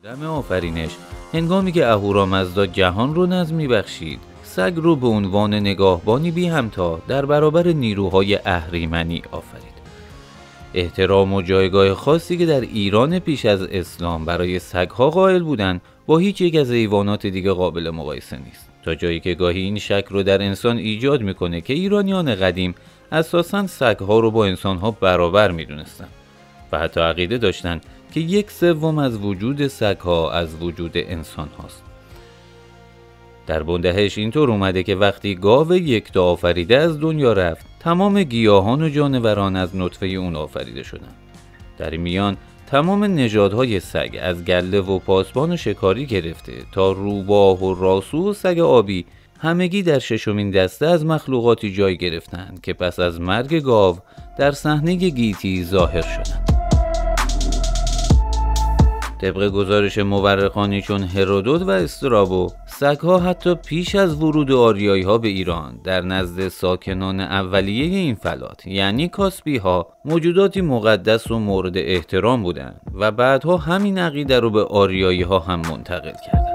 دم آفرینش، هنگامی که اهورامزدا جهان رو نظم می‌بخشید، سگ رو به عنوان نگاهبانی بی همتا در برابر نیروهای اهریمنی آفرید. احترام و جایگاه خاصی که در ایران پیش از اسلام برای سگ‌ها قائل بودند، با هیچ یک از حیوانات دیگه قابل مقایسه نیست. تا جایی که گاهی این شک رو در انسان ایجاد میکنه که ایرانیان قدیم اساساً سگ‌ها رو با انسان‌ها برابر میدونستن و حتی عقیده داشتن که 1/3 از وجود سگ‌ها از وجود انسان هاست. در بندهش اینطور اومده که وقتی گاو یکتا آفریده از دنیا رفت، تمام گیاهان و جانوران از نطفه اون آفریده شدند. در این میان تمام نژادهای سگ از گله و پاسبان و شکاری گرفته تا روباه و راسو و سگ آبی همگی در ششمین دسته از مخلوقاتی جای گرفتند که پس از مرگ گاو در صحنه گیتی ظاهر شدند. طبق گزارش مورخانی چون هرودوت و استرابو، سگ‌ها حتی پیش از ورود آریایی‌ها به ایران در نزد ساکنان اولیه این فلات یعنی کاسبی‌ها موجوداتی مقدس و مورد احترام بودند و بعدها همین عقیده رو به آریایی‌ها هم منتقل کردند.